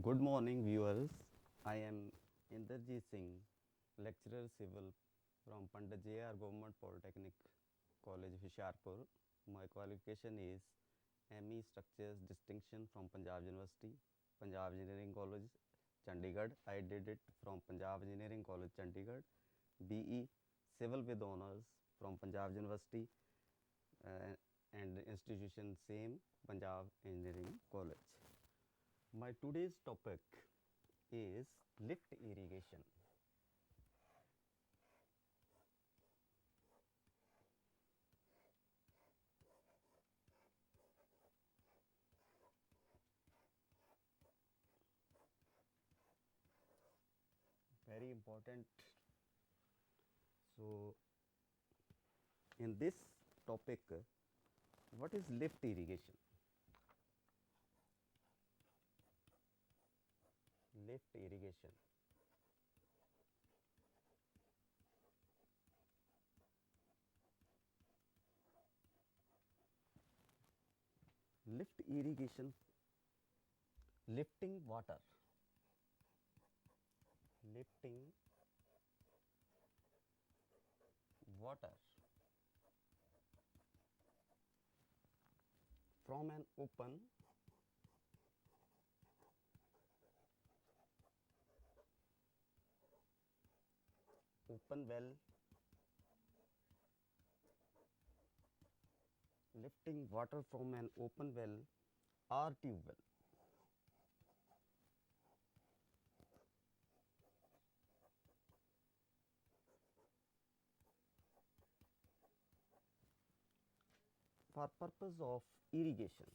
Good morning, viewers. I am Inderjeet Singh, lecturer civil from Pandit J.R. Government Polytechnic College, Hoshiarpur. My qualification is ME Structures Distinction from Punjab University, Punjab Engineering College, Chandigarh. I did it from Punjab Engineering College, Chandigarh. BE Civil with Honours from Punjab University uh, and institution same Punjab Engineering College. My today's topic is lift irrigation. Very important. So, in this topic, what is lift irrigation? Lift irrigation. Lift irrigation, lifting water, lifting water from an open well, lifting water from an open well or tube well. For purpose of irrigation.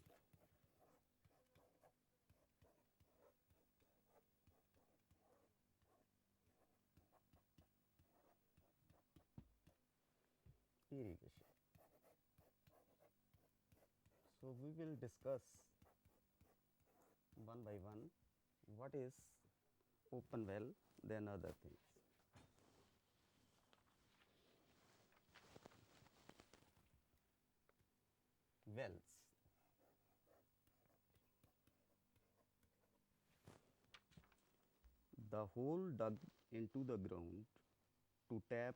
Irrigation. So we will discuss one by one what is open well, then other things. Wells. The hole dug into the ground to tap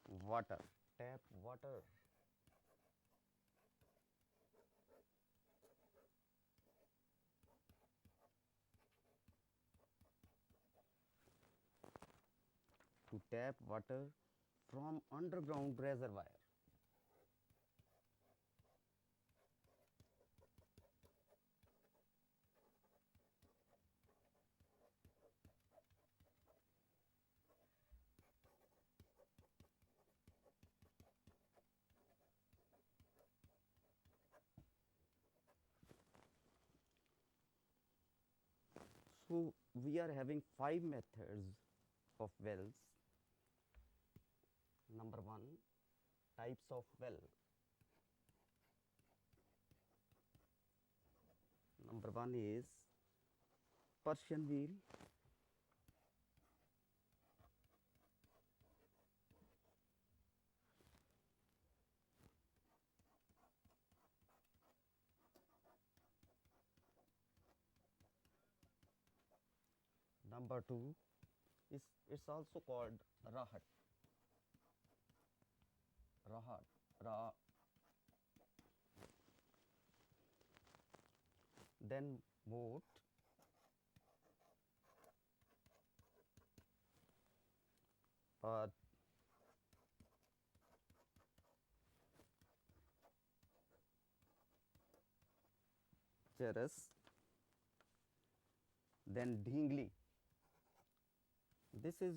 water. Tap water. To tap water from underground reservoir. So we are having 5 methods of wells. Number 1, types of well. Number 1 is Persian wheel. Number 2 is it's also called rahat. Rahat. Ra. Then moat. Or Cheras. Then Dhenkli. This is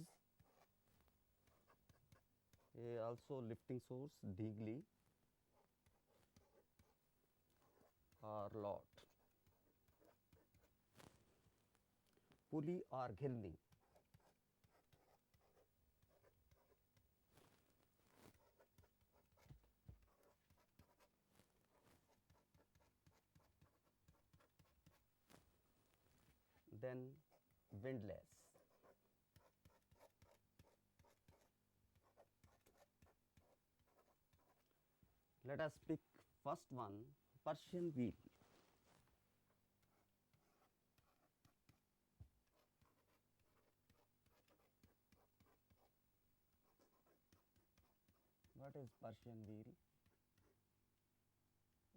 also lifting source, Dhenkli or lot. Pulley or ghilni. Then windlass. Let us pick first one, Persian wheel. What is Persian wheel?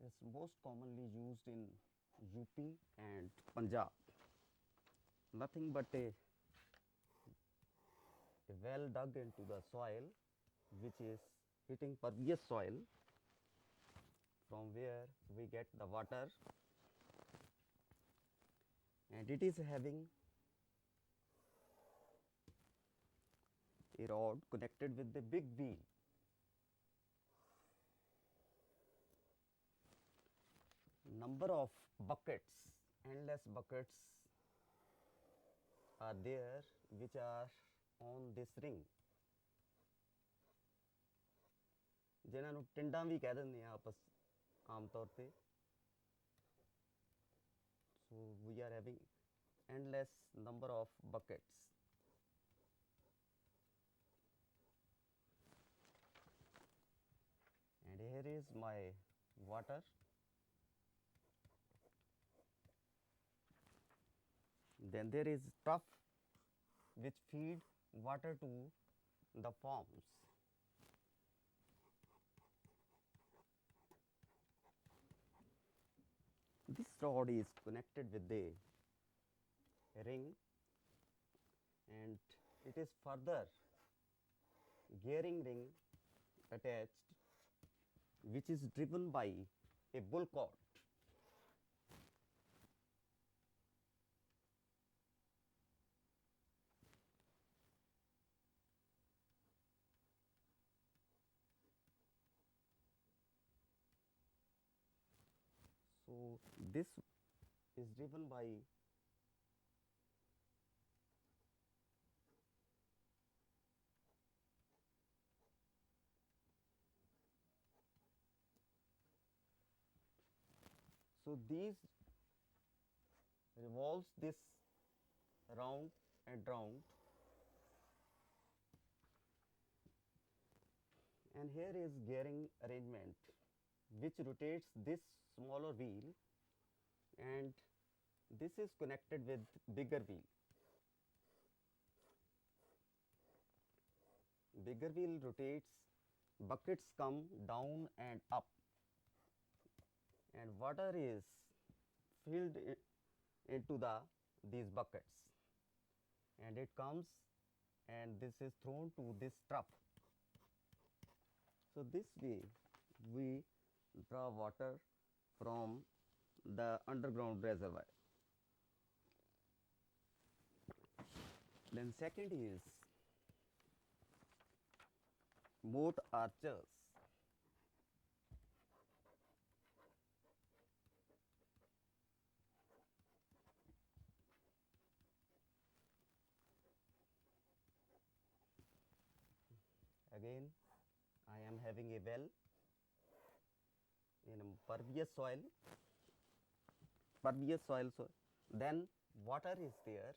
It's most commonly used in UP and Punjab. Nothing but a well dug into the soil which is hitting pervious soil, from where we get the water, and it is having a rod connected with the big wheel. Number of buckets, endless buckets are there which are on this ring, ਜਿਨ੍ਹਾਂ ਨੂੰ ਟਿੰਡਾਂ ਵੀ ਕਹਿ ਦਿੰਦੇ ਆ ਆਪਸ ਆਮ ਤੌਰ ਤੇ. So we are having endless number of buckets. And here is my water. Then there is trough which feed water to the farms. This rod is connected with the ring, and it is further gearing ring attached, which is driven by a bull cord. So this is driven by these revolves this round and round, and here is gearing arrangement which rotates this smaller wheel, and this is connected with bigger wheel. Bigger wheel rotates, buckets come down and up, and water is filled into these buckets, and it comes and this is thrown to this trough. So this way we draw water from the underground reservoir. Then second is moat archers. Again, I am having a well in a pervious soil. So then water is there,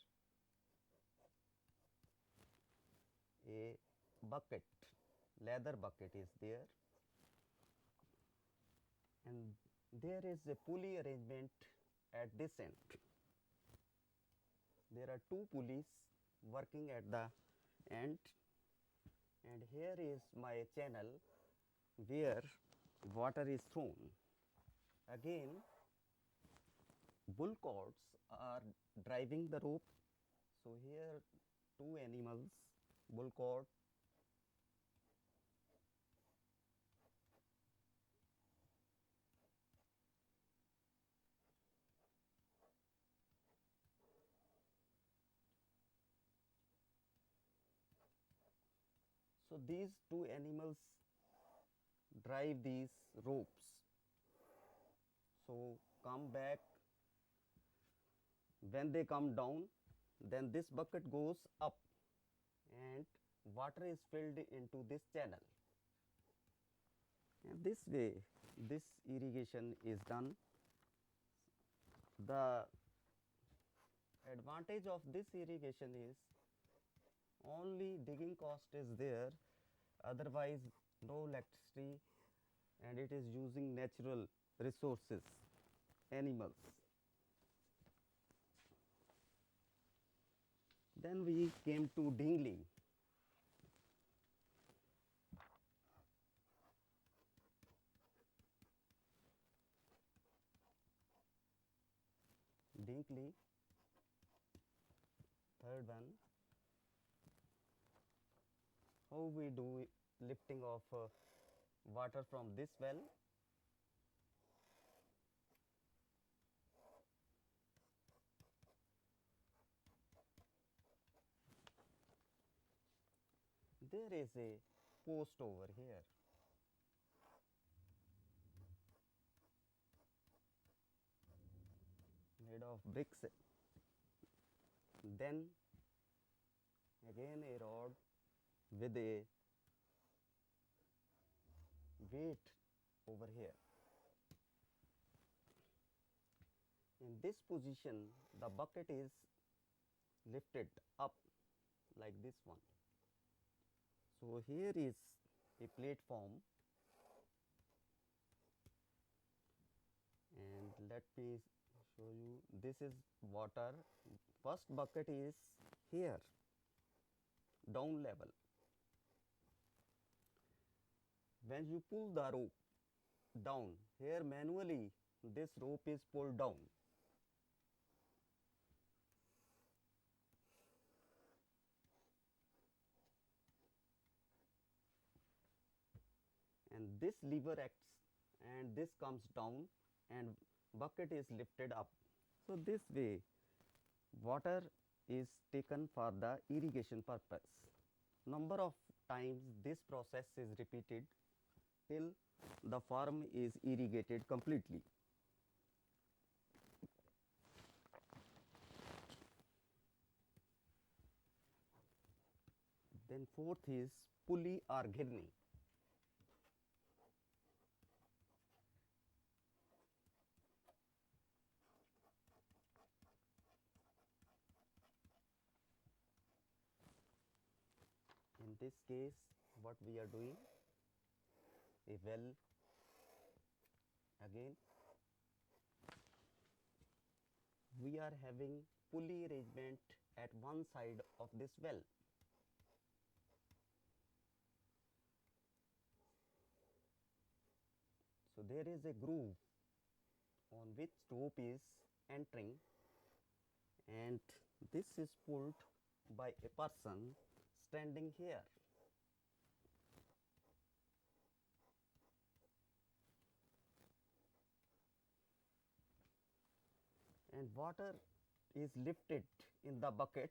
a bucket, leather bucket is there, and there is a pulley arrangement at this end. There are two pulleys working at the end, and here is my channel where water is thrown. Again, bull cords are driving the rope. So here two animals, bull cord so these two animals drive these ropes. So come back, when they come down, then this bucket goes up and water is filled into this channel, and this way this irrigation is done. The advantage of this irrigation is only digging cost is there, otherwise no electricity, and it is using natural resources, animals. Then we came to Dhenkli. quickly. Third one, how we do lifting of water from this well. There is a post over here. Made of bricks. Then again a rod with a weight over here. In this position, the bucket is lifted up like this one. So here is a platform, and let me show you. This is water. First bucket is here, down level. When you pull the rope down, here manually this rope is pulled down. And this lever acts, and this comes down, and bucket is lifted up. So this way water is taken for the irrigation purpose. Number of times this process is repeated till the farm is irrigated completely. Then fourth is pulley or ghirni. In this case, what we are doing, a well again, we are having pulley arrangement at one side of this well. So there is a groove on which rope is entering, and this is pulled by a person standing here. And water is lifted in the bucket,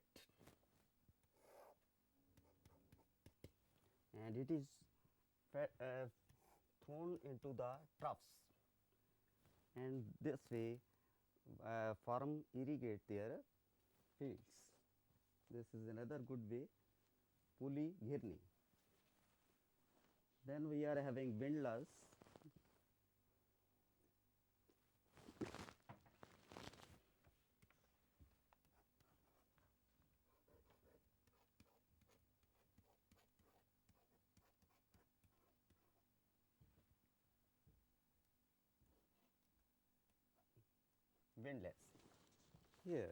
and it is thrown into the troughs, and this way farm irrigate their fields. This is another good way, pulley ghirni. Then we are having windlass. Windlass. Here,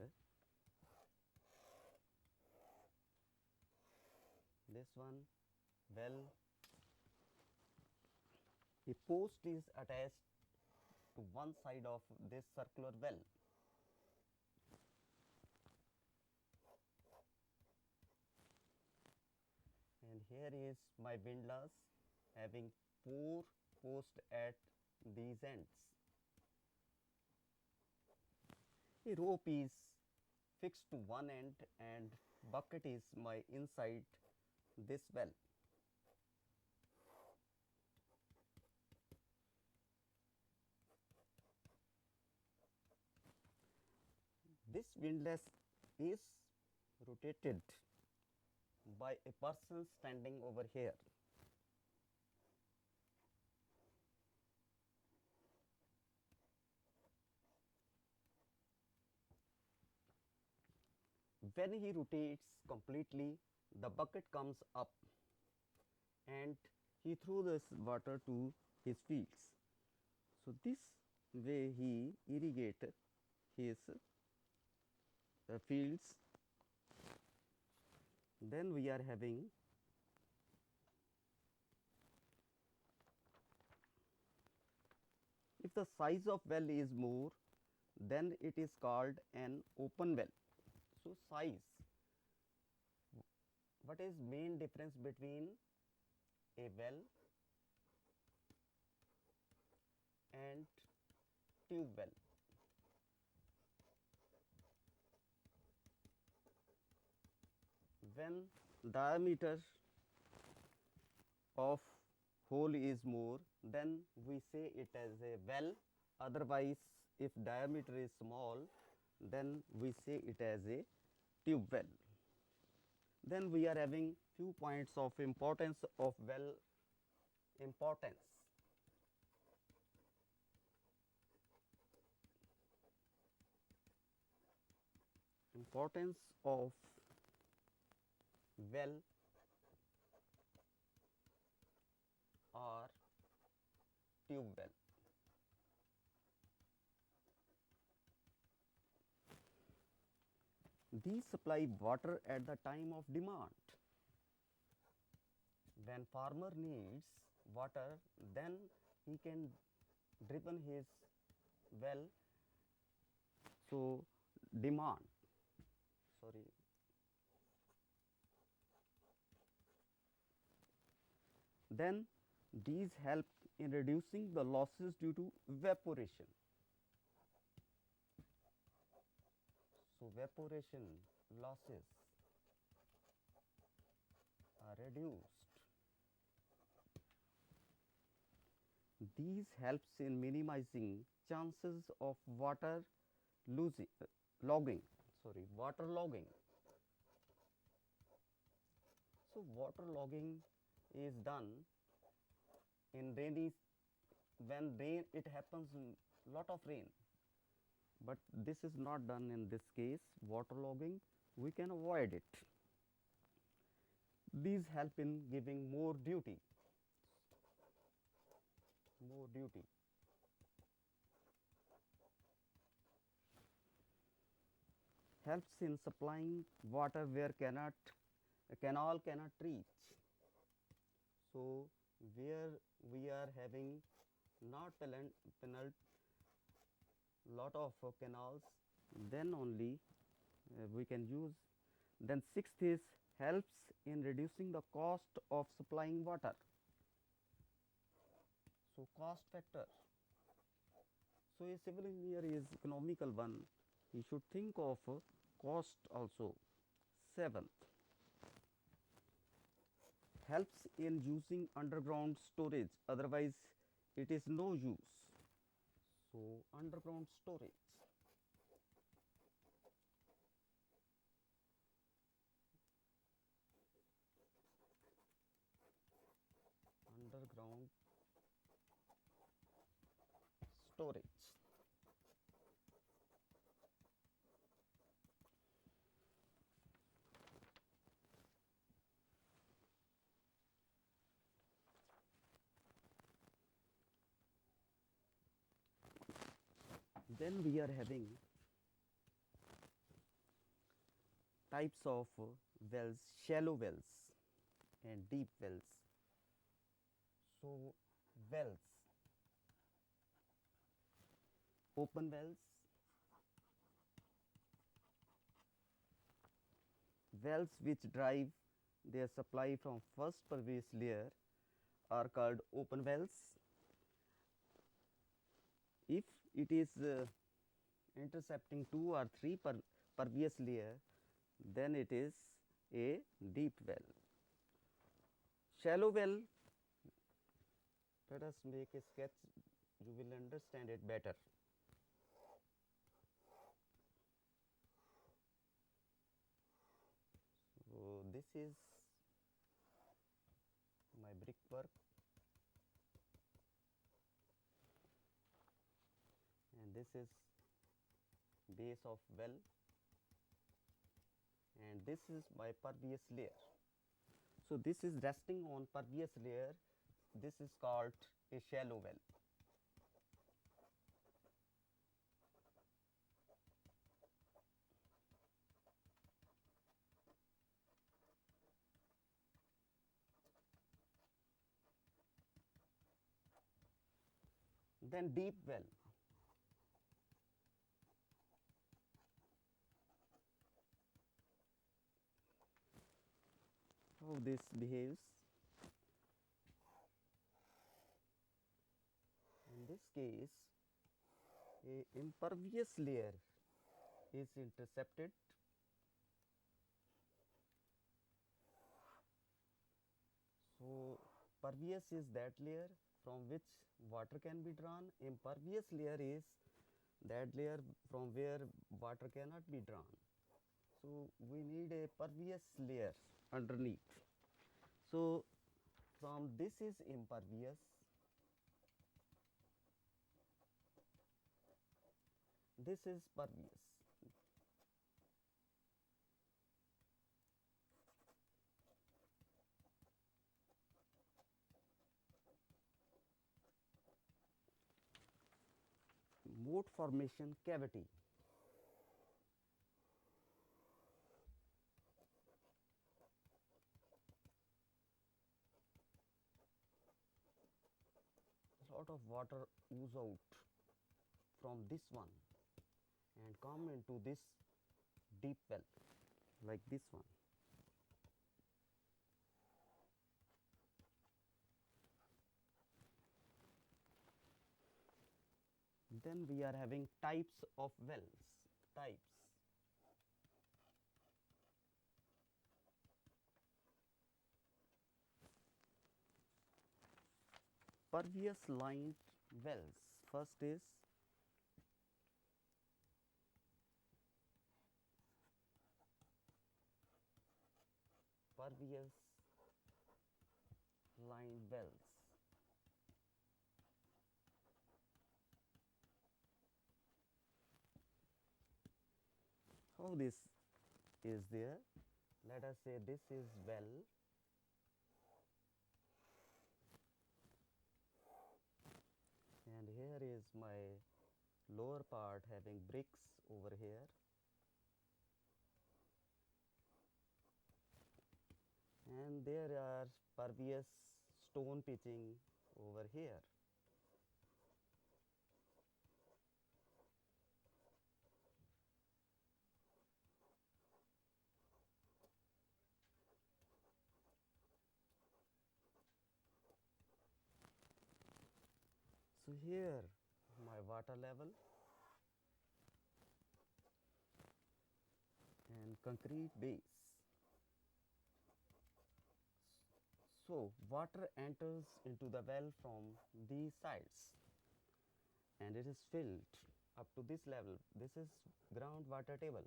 this one well, a post is attached to one side of this circular well. And here is my windlass having 4 posts at these ends. A rope is fixed to one end, and bucket is my inside this well. This windlass is rotated by a person standing over here. When he rotates completely, the bucket comes up, and he throws this water to his fields. So this way he irrigates his fields. Then we are having if the size of well is more, then it is called an open well. So size, what is main difference between a well and tube well? When diameter of hole is more, then we say it as a well. Otherwise, if diameter is small, then we say it as a tube well. Then we are having few points of importance of well. Importance, importance of well or tube well. These supply water at the time of demand. When farmer needs water, then he can driven his well. So demand, sorry, then these help in reducing the losses due to evaporation. So evaporation losses are reduced. These helps in minimizing chances of water losing, logging, sorry, water logging. So water logging is done in rainy, when rain, it happens lot of rain, but this is not done in this case. Water logging, we can avoid it. These help in giving more duty, more duty. Helps in supplying water where canal cannot reach. So where we are having not penalt lot of canals, then only we can use. Then sixth is helps in reducing the cost of supplying water. So cost factor. So a civil engineer is economical one. He should think of cost also. Seventh, helps in using underground storage. Otherwise, it is no use. So underground storage. Underground storage. Then we are having types of wells, shallow wells and deep wells. So wells, open wells, wells which drive their supply from first pervious layer are called open wells. If it is intercepting 2 or 3 pervious layer, then it is a deep well. Shallow well, let us make a sketch, you will understand it better. So this is my brickwork, and this is base of well, and this is my pervious layer. So this is resting on pervious layer. This is called a shallow well. Then deep well. how this behaves. In this case, a impervious layer is intercepted. So pervious is that layer from which water can be drawn. Impervious layer is that layer from where water cannot be drawn. So we need a pervious layer underneath. So from this is impervious, this is pervious. Moat formation cavity. Lot of water ooze out from this one and come into this deep well like this one. Then we are having types of wells. Types. Pervious lined wells. First is pervious lined wells. How this is there? Let us say this is well, and here is my lower part having bricks over here, and there are pervious stone pitching over here. So here my water level and concrete base. So water enters into the well from these sides and it is filled up to this level. This is groundwater table.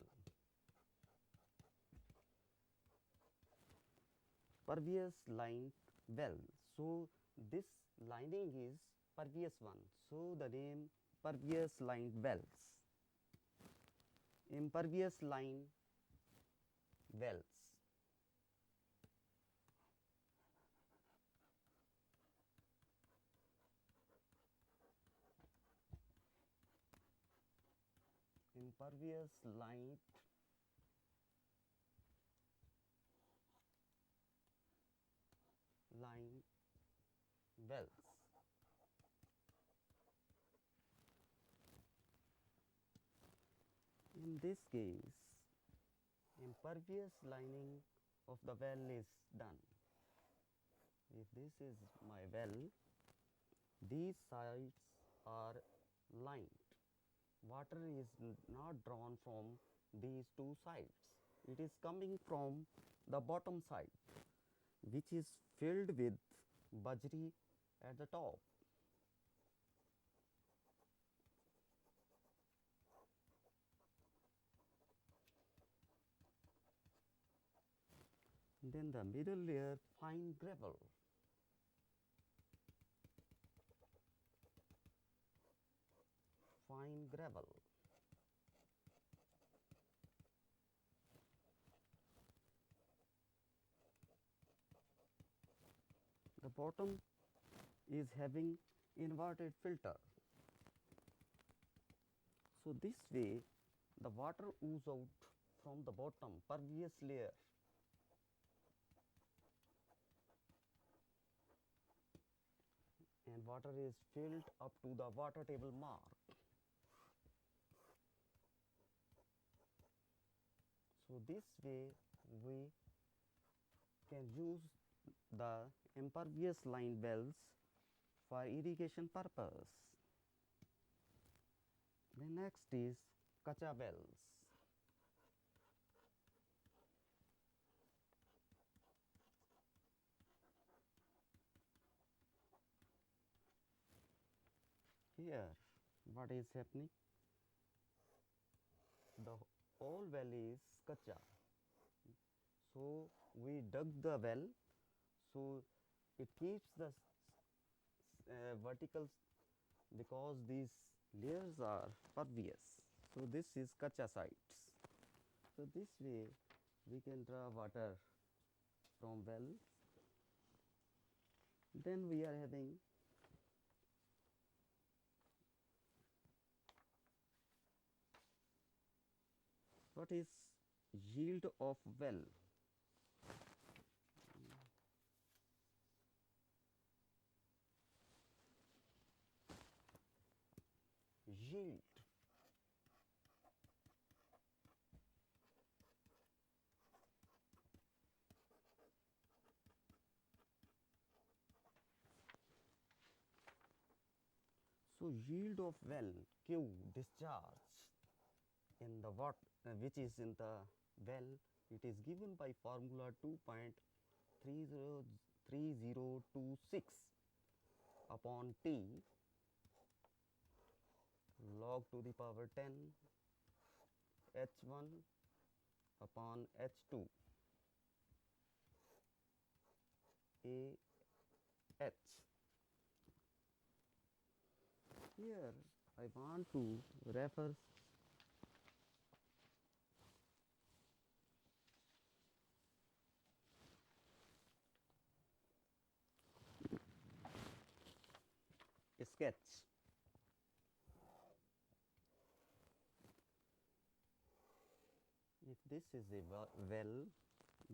Pervious lined well. So this lining is pervious one. So the name pervious lined wells. Impervious lined wells. Impervious lined wells. In this case, impervious lining of the well is done. If this is my well, these sides are lined. Water is not drawn from these two sides. It is coming from the bottom side, which is filled with bajri at the top. Then the middle layer, fine gravel. Fine gravel. The bottom is having inverted filter. So this way the water ooze out from the bottom pervious layer. And water is filled up to the water table mark. So this way we can use the impervious line wells for irrigation purpose. The next is kacha wells. Here, what is happening? The whole well is kacha. So we dug the well. So it keeps the vertical because these layers are pervious. So this is kacha sites. So this way we can draw water from well. Then we are having what is yield of well. Yield. So yield of well Q discharge in the which is in the well, it is given by formula 2.3026 upon T log to the power 10 H1 upon H2 A H. Here I want to refer a sketch. If this is a well,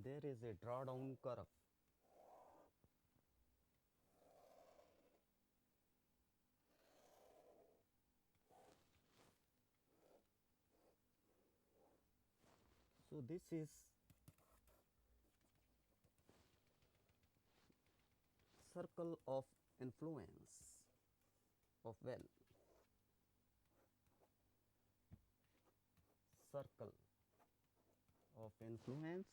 there is a drawdown curve. So this is circle of influence of well. Circle of influence.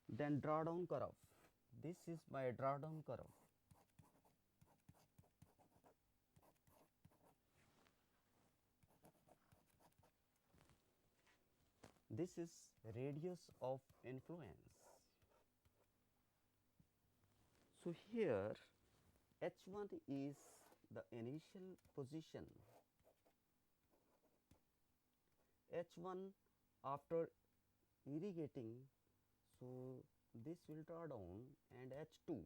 Then drawdown curve. This is my drawdown curve. This is radius of influence. So here H1 is the initial position. H1 after irrigating, so this will draw down, and H2.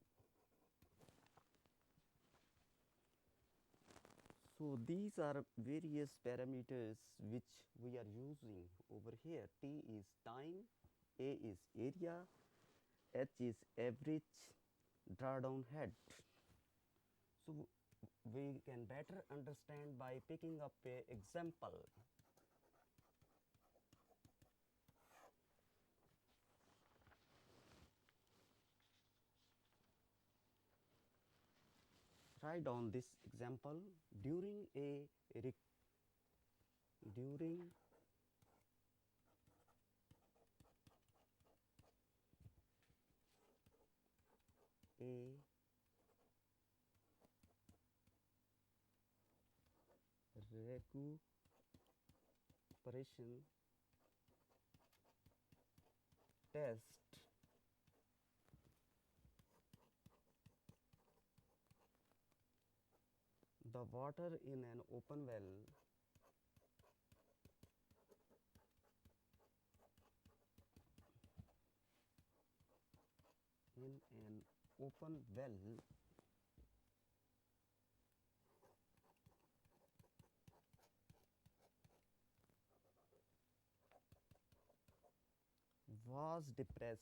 So these are various parameters which we are using over here. T is time, A is area, H is average drawdown head. So we can better understand by picking up a example. Write down this example. During a recuperation test, the water in an open well was depressed